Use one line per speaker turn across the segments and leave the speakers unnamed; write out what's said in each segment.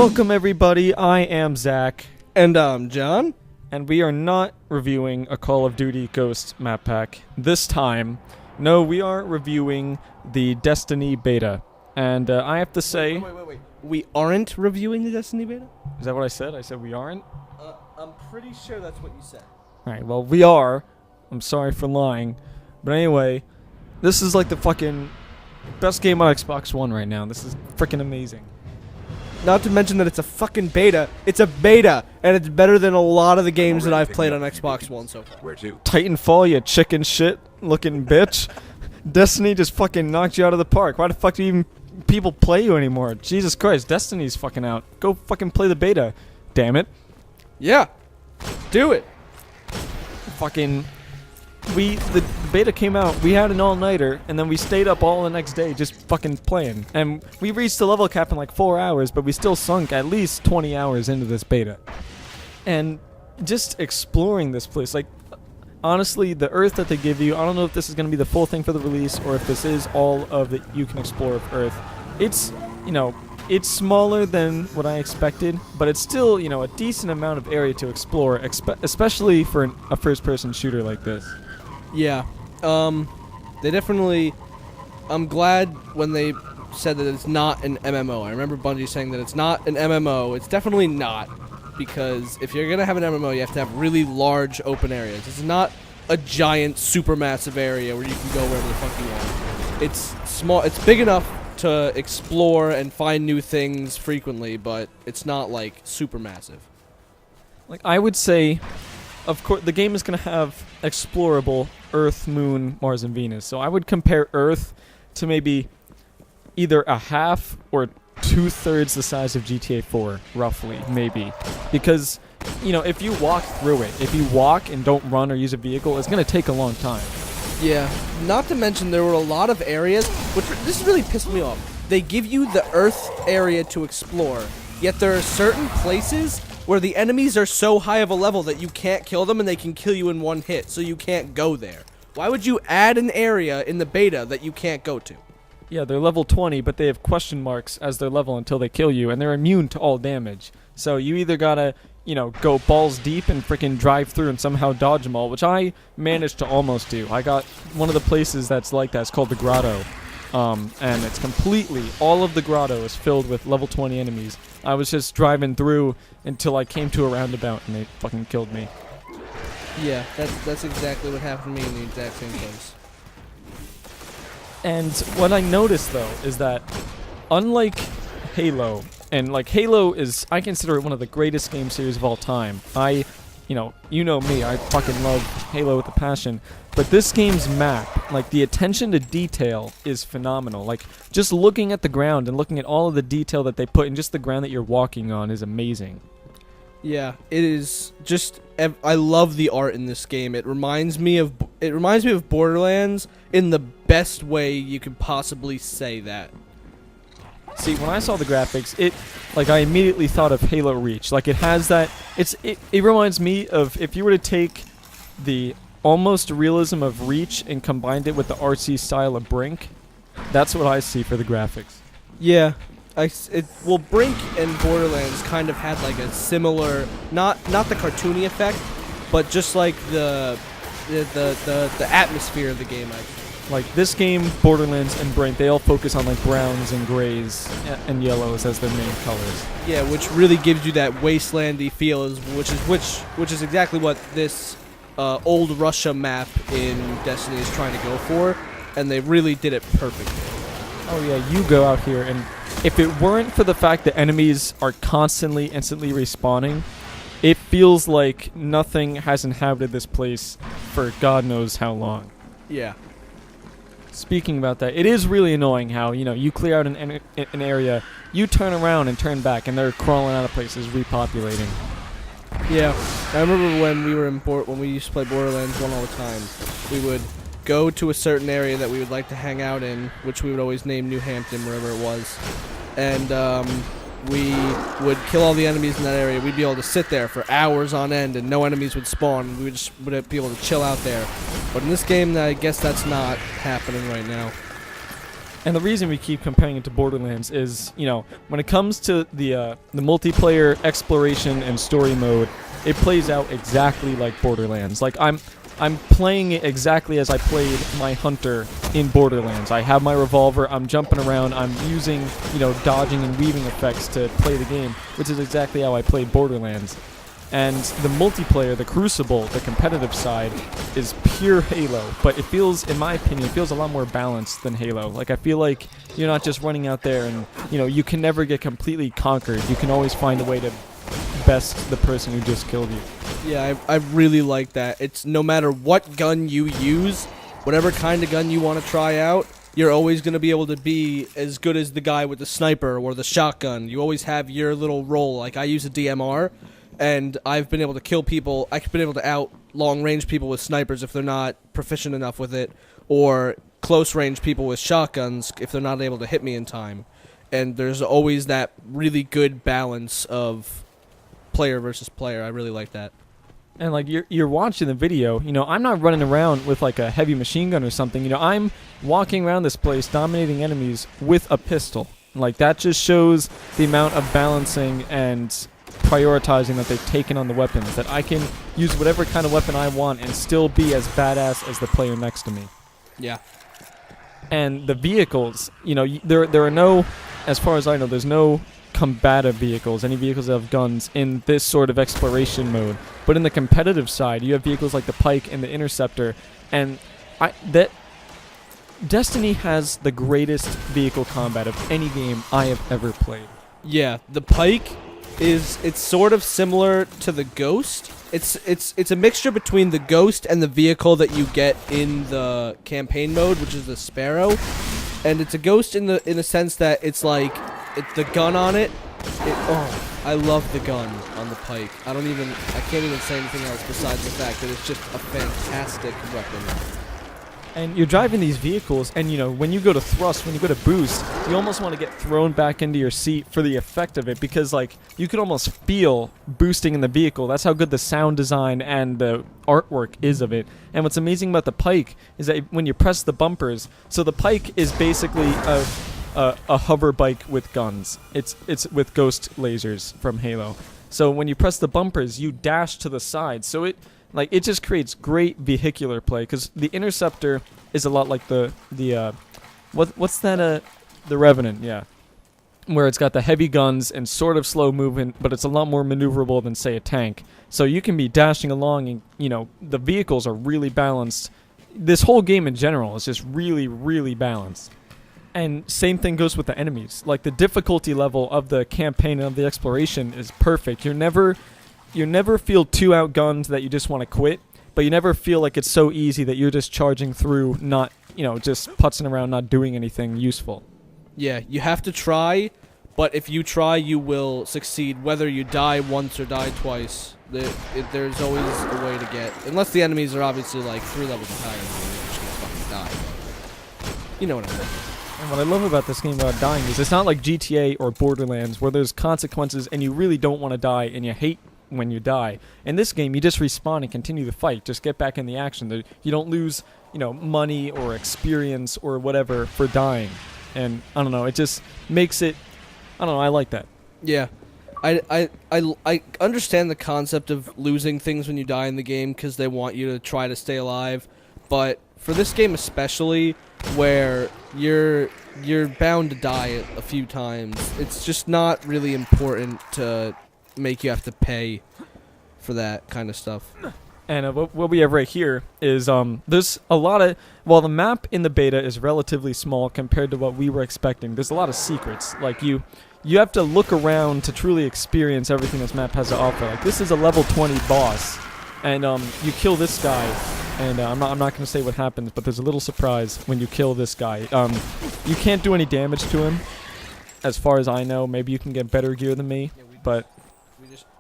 Welcome everybody, I am Zack.
And John.
And we are not reviewing a Call of Duty Ghost map pack this time. No, we are reviewing the Destiny beta. And I have to say...
Wait. We aren't reviewing the Destiny beta?
Is that what I said? I said we aren't?
I'm pretty sure that's what you said.
Alright, well, we are. I'm sorry for lying. But anyway, this is like the fucking best game on Xbox One right now. This is freaking amazing.
Not to mention that it's a fucking beta. It's a beta, and it's better than a lot of the games that I've played on Xbox One so far.
Where to?
Titanfall, you chicken shit looking bitch. Destiny just fucking knocked you out of the park. Why the fuck do even people play you anymore? Jesus Christ, Destiny's fucking out. Go fucking play the beta. Damn it.
Yeah. Do it.
Fucking... The beta came out, we had an all-nighter, and then we stayed up all the next day just fucking playing. And we reached the level cap in like 4 hours, but we still sunk at least 20 hours into this beta. And just exploring this place, like, honestly, the Earth that they give you, I don't know if this is going to be the full thing for the release, or if this is all of that you can explore of Earth. It's, you know, it's smaller than what I expected, but it's still, you know, a decent amount of area to explore, especially for a first-person shooter like this.
Yeah. They definitely... I'm glad when they said that it's not an MMO. I remember Bungie saying that it's not an MMO. It's definitely not, because if you're going to have an MMO, you have to have really large open areas. It's not a giant, supermassive area where you can go wherever the fuck you want. It's small. It's big enough to explore and find new things frequently, but it's not, like, super massive.
Like, I would say... Of course, the game is going to have explorable Earth, Moon, Mars, and Venus. So I would compare Earth to maybe either a half or 2/3 the size of GTA 4, roughly, maybe. Because, you know, if you walk through it, if you walk and don't run or use a vehicle, it's going to take a long time.
Yeah, not to mention there were a lot of areas, which this really pissed me off. They give you the Earth area to explore, yet there are certain places where the enemies are so high of a level that you can't kill them and they can kill you in one hit, so you can't go there. Why would you add an area in the beta that you can't go to?
Yeah, they're level 20, but they have question marks as their level until they kill you, and they're immune to all damage. So you either gotta, you know, go balls deep and freaking drive through and somehow dodge them all, which I managed to almost do. I got one of the places that's like that. It's called the Grotto. And it's completely, all of the grotto is filled with level 20 enemies. I was just driving through until I came to a roundabout and they fucking killed me.
Yeah, that's exactly what happened to me in the exact same place.
And what I noticed though is that unlike Halo, and like Halo is, I consider it one of the greatest game series of all time. You know me, I fucking love Halo with a passion. But this game's map, like the attention to detail is phenomenal. Like just looking at the ground and looking at all of the detail that they put in just the ground that you're walking on is amazing.
Yeah, it is just, I love the art in this game. It reminds me of Borderlands in the best way you could possibly say that.
See, when I saw the graphics, I immediately thought of Halo Reach. Like, it has that... It reminds me of if you were to take the almost realism of Reach and combined it with the artsy style of Brink. That's what I see for the graphics.
Yeah. Well, Brink and Borderlands kind of had, like, a similar... Not the cartoony effect, but just, like, the atmosphere of the game, I think.
Like, this game, Borderlands, and Brink, they all focus on, like, browns and grays and yellows as their main colors.
Yeah, which really gives you that wastelandy feel, which is exactly what this old Russia map in Destiny is trying to go for, and they really did it perfectly.
Oh yeah, you go out here, and if it weren't for the fact that enemies are constantly, instantly respawning, it feels like nothing has inhabited this place for God knows how long.
Yeah.
Speaking about that, it is really annoying how, you know, you clear out an area, you turn around and turn back, and they're crawling out of places, repopulating.
Yeah, I remember when we were when we used to play Borderlands 1 all the time, we would go to a certain area that we would like to hang out in, which we would always name New Hampton, wherever it was, and we would kill all the enemies in that area. We'd be able to sit there for hours on end and no enemies would spawn. We would be able to chill out there. But in this game, I guess that's not happening right now.
And the reason we keep comparing it to Borderlands is, when it comes to the multiplayer exploration and story mode, it plays out exactly like Borderlands. Like I'm playing it exactly as I played my hunter in Borderlands. I have my revolver, I'm jumping around, I'm using, dodging and weaving effects to play the game, which is exactly how I played Borderlands. And the multiplayer, the Crucible, the competitive side, is pure Halo. But it feels, in my opinion, a lot more balanced than Halo. Like, I feel like you're not just running out there and, you can never get completely conquered. You can always find a way to best the person who just killed you.
Yeah, I really like that. It's no matter what gun you use, whatever kind of gun you want to try out, you're always going to be able to be as good as the guy with the sniper or the shotgun. You always have your little role. Like, I use a DMR. And I've been able to kill people. I've been able to out long-range people with snipers if they're not proficient enough with it, or close-range people with shotguns if they're not able to hit me in time. And there's always that really good balance of player versus player. I really like that.
And like you're watching the video, I'm not running around with like a heavy machine gun or something. I'm walking around this place dominating enemies with a pistol. Like that just shows the amount of balancing and prioritizing that they've taken on the weapons, that I can use whatever kind of weapon I want and still be as badass as the player next to me.
Yeah.
And the vehicles, there are no, as far as I know, there's no combative vehicles, any vehicles that have guns in this sort of exploration mode. But in the competitive side, you have vehicles like the Pike and the Interceptor, and Destiny has the greatest vehicle combat of any game I have ever played.
Yeah, the Pike it's sort of similar to the Ghost. It's a mixture between the Ghost and the vehicle that you get in the campaign mode, which is the Sparrow. And it's a Ghost in the sense that it's like the gun on it. I love the gun on the Pike. I can't even say anything else besides the fact that it's just a fantastic weapon.
And you're driving these vehicles, and when you go to thrust, when you go to boost, you almost want to get thrown back into your seat for the effect of it, because like you could almost feel boosting in the vehicle. That's how good the sound design and the artwork is of it. And what's amazing about the Pike is that when you press the bumpers, so the Pike is basically a hover bike with guns. It's with ghost lasers from Halo. So when you press the bumpers, you dash to the side. So it just creates great vehicular play, because the Interceptor is a lot like the Revenant, yeah, where it's got the heavy guns and sort of slow movement, but it's a lot more maneuverable than, say, a tank. So you can be dashing along, and the vehicles are really balanced. This whole game in general is just really, really balanced. And same thing goes with the enemies. Like the difficulty level of the campaign and of the exploration is perfect. You never feel too outgunned that you just want to quit, but you never feel like it's so easy that you're just charging through, not, just putzing around, not doing anything useful.
Yeah, you have to try, but if you try, you will succeed, whether you die once or die twice. There's always a way to get, unless the enemies are obviously like 3 levels higher than you, which can fucking die. You know what I mean.
And what I love about this game about dying is it's not like GTA or Borderlands where there's consequences and you really don't want to die and you hate when you die. In this game, you just respawn and continue the fight. Just get back in the action. You don't lose, money or experience or whatever for dying. And I don't know, it just makes it, I don't know, I like that.
Yeah. I understand the concept of losing things when you die in the game because they want you to try to stay alive, but for this game especially, where you're bound to die a few times, it's just not really important to make you have to pay for that kind of stuff.
And what we have right here is there's a lot of, while the map in the beta is relatively small compared to what we were expecting, there's a lot of secrets. Like you have to look around to truly experience everything this map has to offer. Like this is a level 20 boss, and you kill this guy, and I'm not going to say what happens, but there's a little surprise when you kill this guy. You can't do any damage to him, as far as I know. Maybe you can get better gear than me, but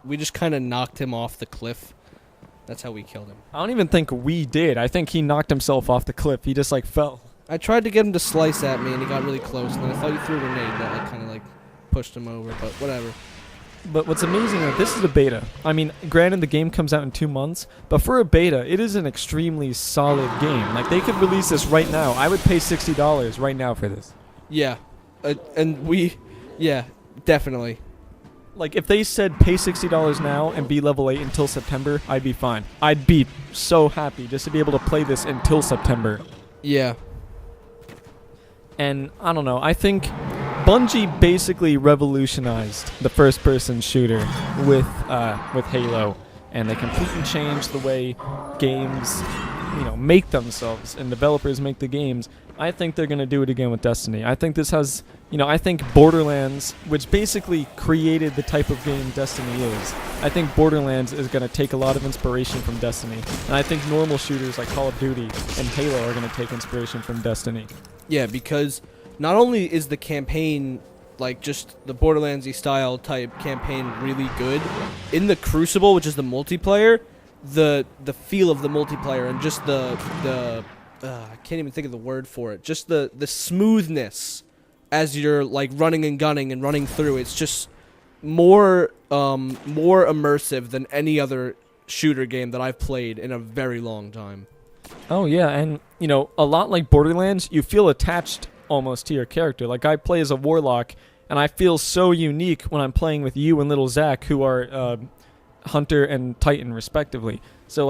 we just kind of knocked him off the cliff. That's how we killed him.
I don't even think we did. I think he knocked himself off the cliff. He just like fell.
I tried to get him to slice at me, and he got really close, and then I thought you threw a grenade that like kind of like pushed him over, but whatever.
But what's amazing is this is a beta. I mean, granted the game comes out in 2 months, but for a beta, it is an extremely solid game. Like they could release this right now. I would pay $60 right now for this.
Yeah, and yeah, definitely.
Like, if they said pay $60 now and be level 8 until September, I'd be fine. I'd be so happy just to be able to play this until September.
Yeah.
And I don't know, I think Bungie basically revolutionized the first-person shooter with Halo, and they completely changed the way games, make themselves and developers make the games. I think they're gonna do it again with Destiny. I think this has, I think Borderlands, which basically created the type of game Destiny is, I think Borderlands is gonna take a lot of inspiration from Destiny, and I think normal shooters like Call of Duty and Halo are gonna take inspiration from Destiny.
Yeah, because not only is the campaign, like, just the Borderlands-y style type campaign really good, in the Crucible, which is the multiplayer, the feel of the multiplayer and just the I can't even think of the word for it, just the smoothness as you're, like, running and gunning and running through, it's just more immersive than any other shooter game that I've played in a very long time.
Oh yeah, and a lot like Borderlands, you feel attached almost to your character. Like, I play as a warlock, and I feel so unique when I'm playing with you and little Zack, who are Hunter and Titan respectively. So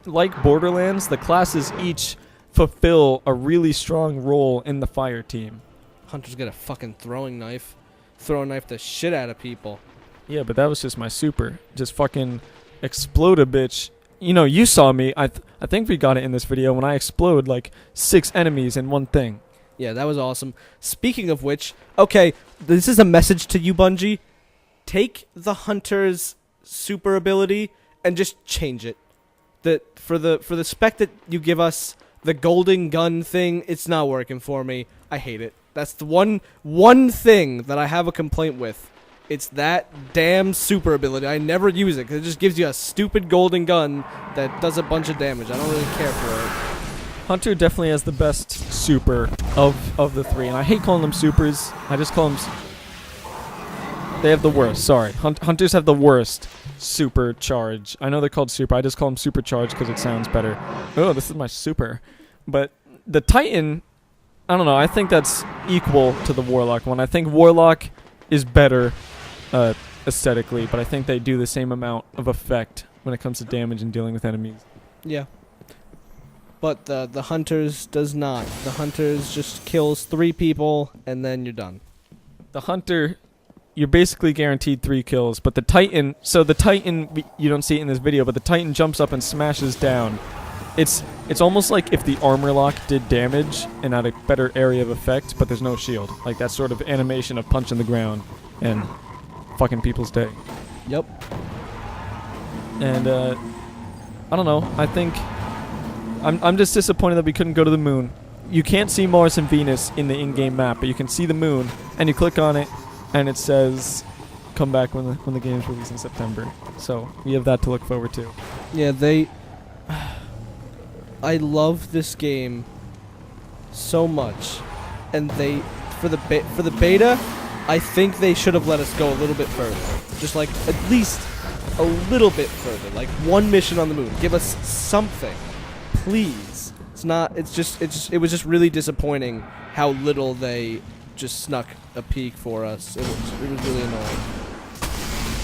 like Borderlands, the classes each fulfill a really strong role in the fire team.
Hunter's got a fucking throwing knife. Throw a knife the shit out of people.
Yeah, but that was just my super. Just fucking explode a bitch. You saw me. I think we got it in this video when I explode like 6 enemies in one thing.
Yeah, that was awesome. Speaking of which, okay, this is a message to you, Bungie. Take the Hunter's super ability and just change it. For the spec that you give us, the golden gun thing, it's not working for me. I hate it. That's the one thing that I have a complaint with. It's that damn super ability. I never use it because it just gives you a stupid golden gun that does a bunch of damage. I don't really care for it.
Hunter definitely has the best super of the 3, and I hate calling them supers. I just call them... They have the worst, sorry. Hunters have the worst supercharge. I know they're called super. I just call them supercharge because it sounds better. Oh, this is my super. But the Titan, I don't know. I think that's equal to the Warlock one. I think Warlock is better aesthetically, but I think they do the same amount of effect when it comes to damage and dealing with enemies.
Yeah. But the Hunters does not. The Hunters just kills 3 people, and then you're done.
The Hunter, you're basically guaranteed 3 kills, but the Titan... So the Titan, you don't see it in this video, but the Titan jumps up and smashes down. It's almost like if the armor lock did damage and had a better area of effect, but there's no shield. Like that sort of animation of punching the ground and fucking people's day.
Yep.
And, I don't know. I think... I'm just disappointed that we couldn't go to the moon. You can't see Mars and Venus in the in-game map, but you can see the moon, and you click on it, and it says, come back when the game's released in September. So, we have that to look forward to.
Yeah, I love this game so much, and for the beta, I think they should have let us go a little bit further. Just like, at least a little bit further. Like, 1 mission on the moon. Give us something. Please. It was just really disappointing how little they just snuck a peek for us. It was really annoying.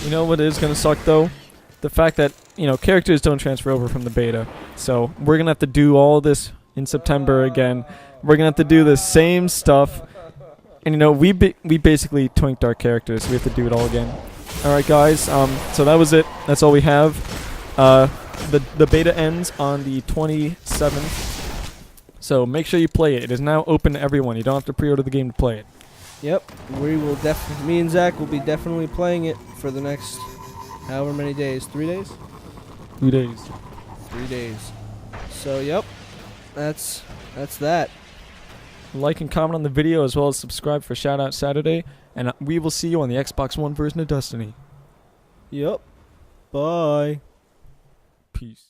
You know what is going to suck, though? The fact that, characters don't transfer over from the beta. So, we're going to have to do all this in September again. We're going to have to do the same stuff. And, we basically twinked our characters, so we have to do it all again. Alright, guys. So that was it. That's all we have. The beta ends on the 27th, so make sure you play it. It is now open to everyone. You don't have to pre-order the game to play it.
Yep, me and Zach will be definitely playing it for the next however many days. 3 days?
2 days.
3 days. So, yep, that's that.
Like and comment on the video as well as subscribe for Shoutout Saturday, and we will see you on the Xbox One version of Destiny.
Yep. Bye.
Peace.